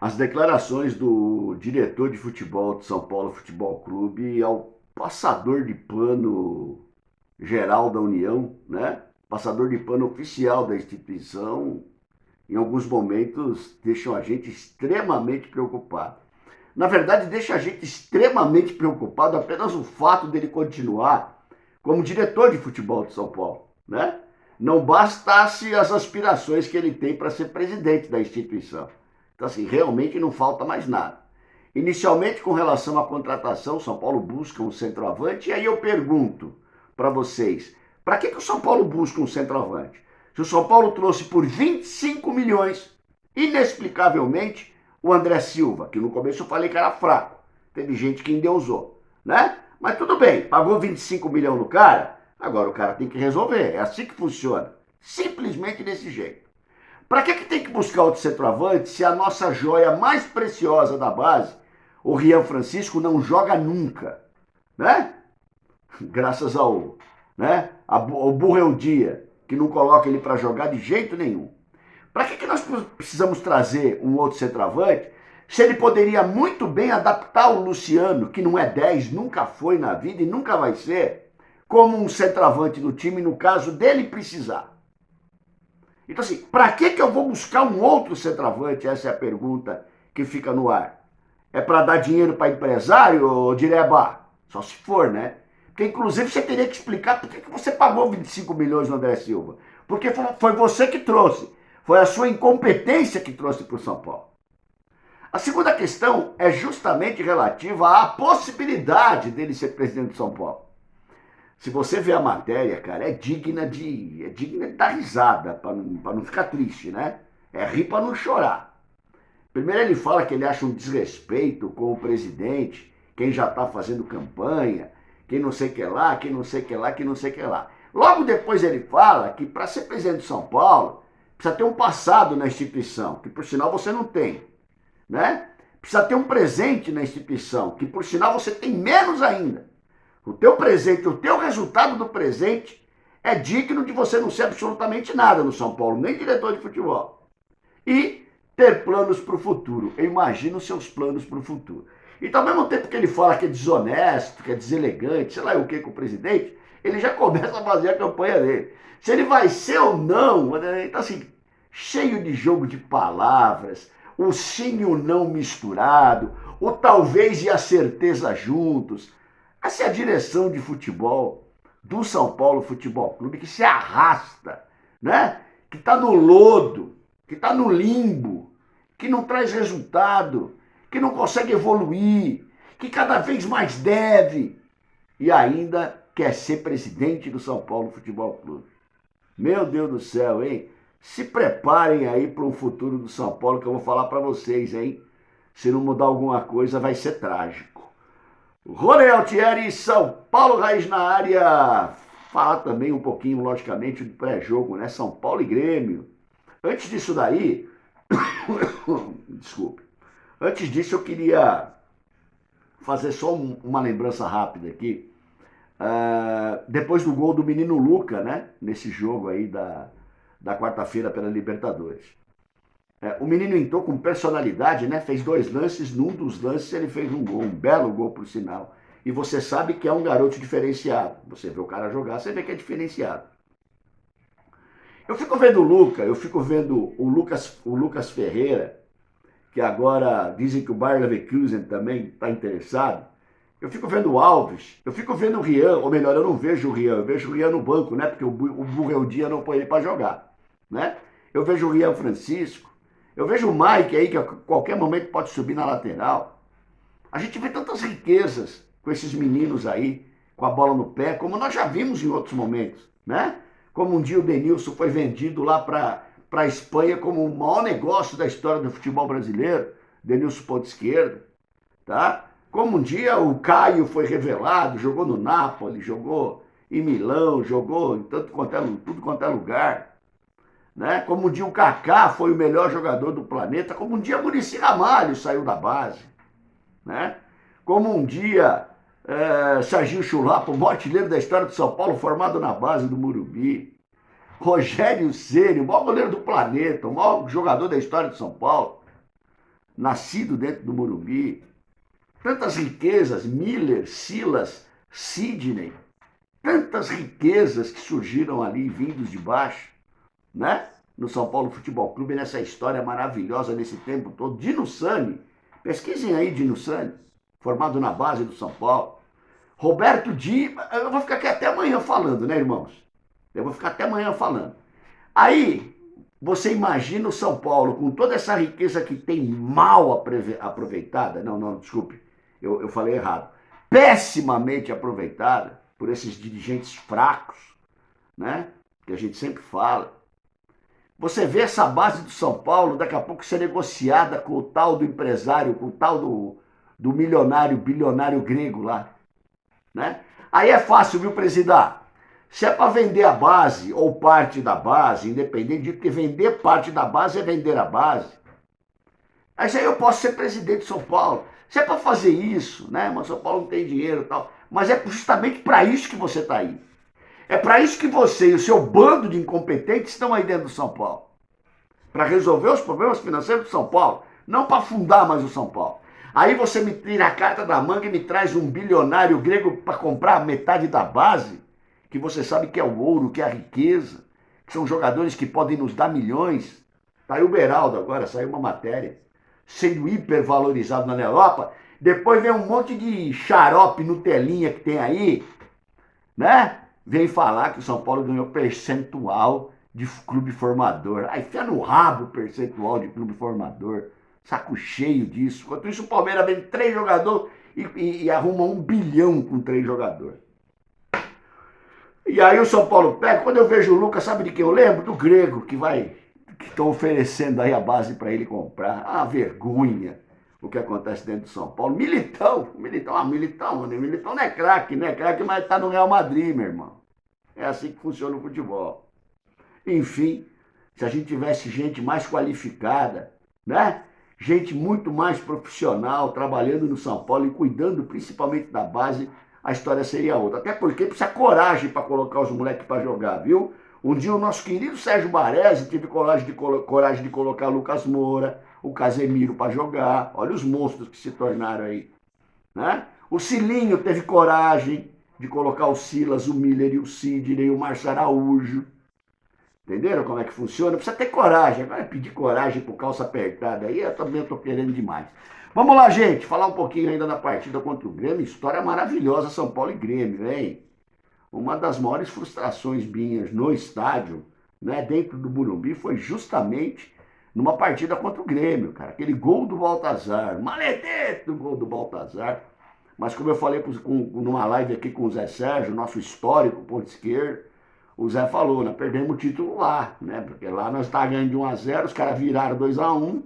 As declarações do diretor de futebol de São Paulo Futebol Clube ao passador de pano geral da União, né? Passador de pano oficial da instituição, em alguns momentos deixam a gente extremamente preocupado. Na verdade, deixa a gente extremamente preocupado apenas o fato dele continuar como diretor de futebol de São Paulo, né? Não bastasse as aspirações que ele tem para ser presidente da instituição. Então, assim, realmente não falta mais nada. Inicialmente, com relação à contratação, São Paulo busca um centroavante, e aí eu pergunto para vocês, para que o São Paulo busca um centroavante? Se o São Paulo trouxe por 25 milhões, inexplicavelmente, o André Silva, que no começo eu falei que era fraco, teve gente que endeusou, né? Mas tudo bem, pagou 25 milhões no cara, agora o cara tem que resolver, é assim que funciona, simplesmente desse jeito. Para que tem que buscar outro centroavante se a nossa joia mais preciosa da base, o Rian Francisco, não joga nunca, né? Graças ao Burrell Dia, que não coloca ele para jogar de jeito nenhum. Para que nós precisamos trazer um outro centroavante se ele poderia muito bem adaptar o Luciano, que não é 10, nunca foi na vida e nunca vai ser, como um centroavante no time no caso dele precisar? Então, assim, para que eu vou buscar um outro centroavante? Essa é a pergunta que fica no ar. É para dar dinheiro para empresário, Direba? Só se for, né? Porque, inclusive, você teria que explicar por que você pagou 25 milhões no André Silva. Porque foi você que trouxe. Foi a sua incompetência que trouxe para o São Paulo. A segunda questão é justamente relativa à possibilidade dele ser presidente de São Paulo. Se você vê a matéria, cara, é digna de dar risada, para não ficar triste, né? É rir para não chorar. Primeiro ele fala que ele acha um desrespeito com o presidente, quem já está fazendo campanha, quem não sei que lá, quem não sei que lá, quem não sei que lá. Logo depois ele fala que para ser presidente de São Paulo, precisa ter um passado na instituição, que por sinal você não tem, né? Precisa ter um presente na instituição, que por sinal você tem menos ainda. O teu presente, o teu resultado do presente é digno de você não ser absolutamente nada no São Paulo, nem diretor de futebol. E ter planos para o futuro. Eu imagino os seus planos para o futuro. Então, ao mesmo tempo que ele fala que é desonesto, que é deselegante, sei lá o que com o presidente, ele já começa a fazer a campanha dele. Se ele vai ser ou não, ele está assim, cheio de jogo de palavras, o sim e o não misturado, o talvez e a certeza juntos. Essa é a direção de futebol do São Paulo Futebol Clube, que se arrasta, né? Que está no lodo, que está no limbo, que não traz resultado, que não consegue evoluir, que cada vez mais deve e ainda quer ser presidente do São Paulo Futebol Clube. Meu Deus do céu, hein? Se preparem aí para um futuro do São Paulo que eu vou falar para vocês, hein? Se não mudar alguma coisa, vai ser trágico. Rony Altieri, São Paulo Raiz na área. Falar também um pouquinho, logicamente, do pré-jogo, né? São Paulo e Grêmio. Antes disso daí, desculpe. Antes disso, eu queria fazer só uma lembrança rápida aqui. Depois do gol do menino Luca, né? Nesse jogo aí da quarta-feira pela Libertadores. O menino entrou com personalidade, né? Fez dois lances, num dos lances ele fez um gol, um belo gol por sinal. E você sabe que é um garoto diferenciado. Você vê o cara jogar, você vê que é diferenciado. Eu fico vendo o Luca, eu fico vendo o Lucas Ferreira, que agora dizem que o Bayer Leverkusen também está interessado. Eu fico vendo o Alves, eu fico vendo o Rian, ou melhor, eu não vejo o Rian, eu vejo o Rian no banco, né? Porque o Burrell Dia não põe ele para jogar, né? Eu vejo o Rian Francisco, eu vejo o Mike aí, que a qualquer momento pode subir na lateral. A gente vê tantas riquezas com esses meninos aí, com a bola no pé, como nós já vimos em outros momentos, né? Como um dia o Denilson foi vendido lá para a Espanha como o maior negócio da história do futebol brasileiro, Denilson ponta esquerda, tá? Como um dia o Caio foi revelado, jogou no Napoli, jogou em Milão, jogou em tudo quanto é lugar, né? Como um dia o Kaká foi o melhor jogador do planeta, como um dia o Muricy Ramalho saiu da base, né? Como um dia Serginho Chulapa, o maior artilheiro da história do São Paulo, formado na base do Morumbi. Rogério Ceni, o maior goleiro do planeta, o maior jogador da história de São Paulo, nascido dentro do Morumbi, tantas riquezas, Miller, Silas, Sidney, tantas riquezas que surgiram ali vindos de baixo, né? No São Paulo Futebol Clube, nessa história maravilhosa, nesse tempo todo. Dino Sani, pesquisem aí Dino Sani, formado na base do São Paulo. Roberto Di, eu vou ficar aqui até amanhã falando, né, irmãos? Eu vou ficar até amanhã falando. Aí, você imagina o São Paulo com toda essa riqueza que tem mal aproveitada, não, desculpe, eu falei errado, pessimamente aproveitada por esses dirigentes fracos, né? Que a gente sempre fala. Você vê essa base do São Paulo daqui a pouco ser negociada com o tal do empresário, com o tal do milionário, bilionário grego lá, né? Aí é fácil, viu, presidente? Se é para vender a base ou parte da base, independente de que vender parte da base é vender a base. Aí eu posso ser presidente de São Paulo. Se é para fazer isso, né? Mas São Paulo não tem dinheiro e tal. Mas é justamente para isso que você está aí. É para isso que você e o seu bando de incompetentes estão aí dentro do São Paulo. Para resolver os problemas financeiros do São Paulo. Não para fundar mais o São Paulo. Aí você me tira a carta da manga e me traz um bilionário grego para comprar metade da base, que você sabe que é o ouro, que é a riqueza, que são jogadores que podem nos dar milhões. Tá aí o Beraldo agora, saiu uma matéria, sendo hipervalorizado na Europa. Depois vem um monte de xarope Nutelinha que tem aí, né? Vem falar que o São Paulo ganhou percentual de clube formador. Aí enfia no rabo o percentual de clube formador. Saco cheio disso. Enquanto isso, o Palmeiras vende 3 jogadores e arruma 1 bilhão com 3 jogadores. E aí o São Paulo pega, quando eu vejo o Lucas, sabe de quem eu lembro? Do Grego, que estão oferecendo aí a base para ele comprar. Ah, vergonha o que acontece dentro do São Paulo. Militão não é craque, né? Craque, mas tá no Real Madrid, meu irmão. É assim que funciona o futebol. Enfim, se a gente tivesse gente mais qualificada, né? Gente muito mais profissional, trabalhando no São Paulo e cuidando principalmente da base, a história seria outra. Até porque precisa coragem para colocar os moleques para jogar, viu? Um dia o nosso querido Sérgio Baresi teve coragem de colocar Lucas Moura, o Casemiro para jogar. Olha os monstros que se tornaram aí, né? O Cilinho teve coragem de colocar o Silas, o Miller e o Sidney, o Márcio Araújo. Entenderam como é que funciona? Precisa ter coragem. Agora pedir coragem por calça apertada aí, eu também estou querendo demais. Vamos lá, gente, falar um pouquinho ainda da partida contra o Grêmio. História maravilhosa, São Paulo e Grêmio, hein? Uma das maiores frustrações minhas no estádio, né, dentro do Morumbi, foi justamente numa partida contra o Grêmio, cara. Aquele gol do Baltazar, maledito do gol do Baltazar. Mas como eu falei numa live aqui com o Zé Sérgio, nosso histórico ponto esquerdo, o Zé falou, nós perdemos o título lá, né? Porque lá nós estávamos ganhando de 1-0, os caras viraram 2-1,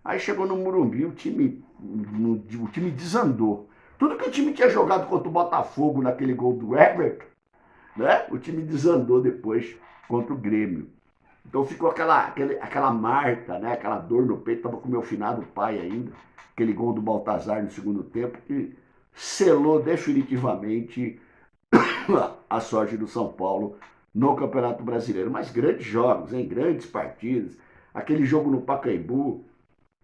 aí chegou no Morumbi, o time desandou. Tudo que o time tinha jogado contra o Botafogo naquele gol do Everton, né? O time desandou depois contra o Grêmio. Então ficou aquela marca, né? Aquela dor no peito, estava com o meu finado pai ainda, aquele gol do Baltazar no segundo tempo, que selou definitivamente a sorte do São Paulo no Campeonato Brasileiro. Mas grandes jogos, hein? Grandes partidas. Aquele jogo no Pacaembu,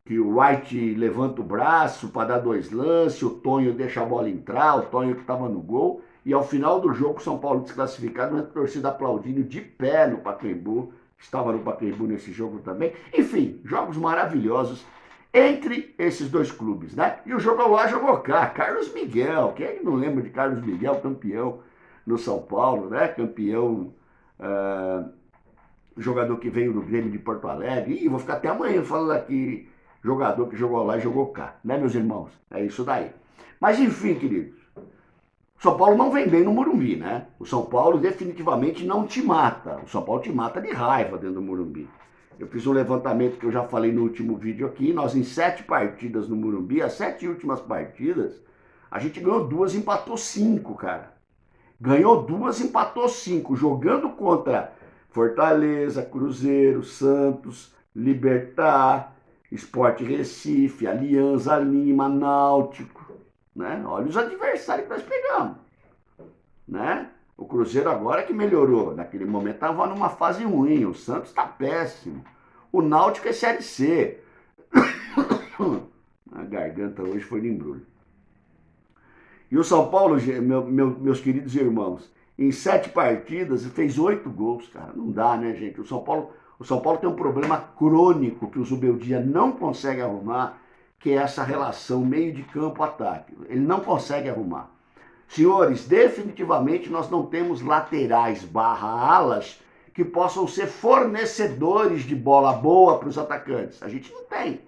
que o White levanta o braço para dar 2 lances, o Tonho deixa a bola entrar, o Tonho que estava no gol, e ao final do jogo o São Paulo desclassificado, a torcida aplaudindo de pé no Pacaembu, estava no Pacaembu nesse jogo também. Enfim, jogos maravilhosos entre esses dois clubes, né? E o jogo lá, jogou cá, Carlos Miguel, quem é que não lembra de Carlos Miguel, campeão no São Paulo, né? Campeão, jogador que veio do Grêmio de Porto Alegre. Ih, vou ficar até amanhã falando aqui, jogador que jogou lá e jogou cá, né, meus irmãos? É isso daí. Mas enfim, queridos, o São Paulo não vem bem no Morumbi, né? O São Paulo definitivamente não te mata. O São Paulo te mata de raiva dentro do Morumbi. Eu fiz um levantamento que eu já falei no último vídeo aqui. Nós, em 7 partidas no Morumbi, as 7 últimas partidas, a gente ganhou 2 e empatou 5, cara. Ganhou 2 e empatou 5, jogando contra Fortaleza, Cruzeiro, Santos, Libertad, Sport Recife, Alianza Lima, Náutico, né? Olha os adversários que nós pegamos, né? O Cruzeiro agora que melhorou, naquele momento estava numa fase ruim, o Santos está péssimo, o Náutico é Série C, A garganta hoje foi de embrulho. E o São Paulo, meus queridos irmãos, em 7 partidas fez 8 gols, cara. Não dá, né, gente? O São Paulo tem um problema crônico que o Zubeldia não consegue arrumar, que é essa relação meio de campo-ataque. Ele não consegue arrumar. Senhores, definitivamente nós não temos laterais barra alas que possam ser fornecedores de bola boa para os atacantes. A gente não tem.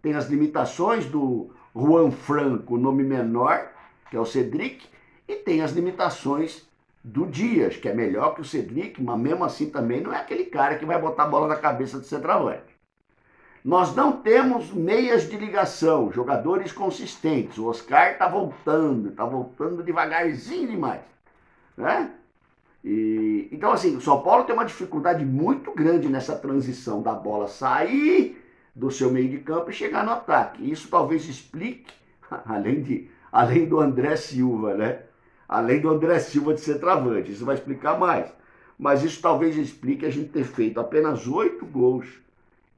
Tem as limitações do Juan Franco, nome menor, que é o Cedric, e tem as limitações do Dias, que é melhor que o Cedric, mas mesmo assim também não é aquele cara que vai botar a bola na cabeça do centroavante. Nós não temos meias de ligação, jogadores consistentes. O Oscar está voltando devagarzinho demais, né? Então, assim, o São Paulo tem uma dificuldade muito grande nessa transição da bola sair do seu meio de campo e chegar no ataque. Isso talvez explique, além do André Silva, né? Além do André Silva de centroavante, isso vai explicar mais. Mas isso talvez explique a gente ter feito apenas 8 gols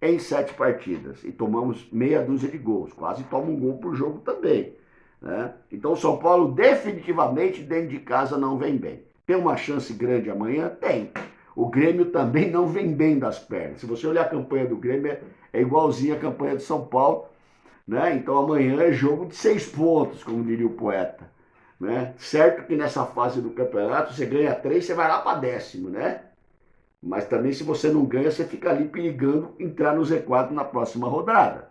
em 7 partidas e tomamos meia dúzia de gols, quase toma um gol por jogo também, né? Então o São Paulo definitivamente dentro de casa não vem bem. Tem uma chance grande amanhã? Tem. O Grêmio também não vem bem das pernas. Se você olhar a campanha do Grêmio, é igualzinha a campanha do São Paulo, né? Então amanhã é jogo de 6 pontos, como diria o poeta, né? Certo que nessa fase do campeonato você ganha 3, você vai lá para 10º, né? Mas também se você não ganha, você fica ali perigando entrar no Z4 na próxima rodada.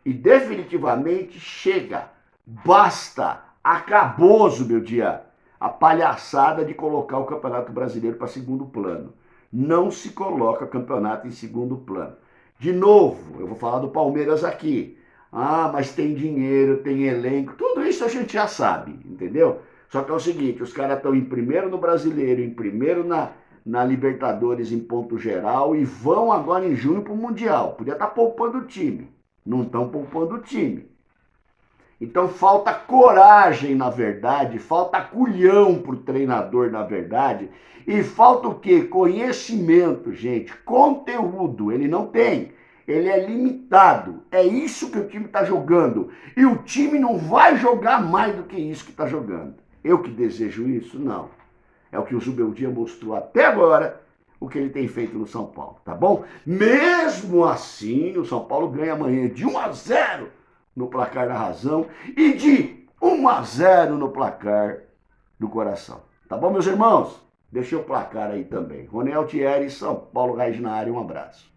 E definitivamente chega, basta, acabou, meu dia, a palhaçada de colocar o Campeonato Brasileiro para segundo plano. Não se coloca campeonato em segundo plano. De novo, eu vou falar do Palmeiras aqui. Ah, mas tem dinheiro, tem elenco, tudo isso a gente já sabe, entendeu? Só que é o seguinte, os caras estão em primeiro no Brasileiro, em primeiro na Libertadores em ponto geral e vão agora em junho para o Mundial. Podia estar poupando o time. Não estão poupando o time. Então falta coragem, na verdade, falta culhão para o treinador, na verdade, e falta o quê? Conhecimento, gente, conteúdo. Ele não tem. Ele é limitado. É isso que o time está jogando. E o time não vai jogar mais do que isso que está jogando. Eu que desejo isso? Não. É o que o Zubeldia mostrou até agora, o que ele tem feito no São Paulo, tá bom? Mesmo assim, o São Paulo ganha amanhã de 1-0 no placar da razão e de 1-0 no placar do coração. Tá bom, meus irmãos? Deixei o placar aí também. Ronel Thierry, São Paulo Raiz na área, um abraço.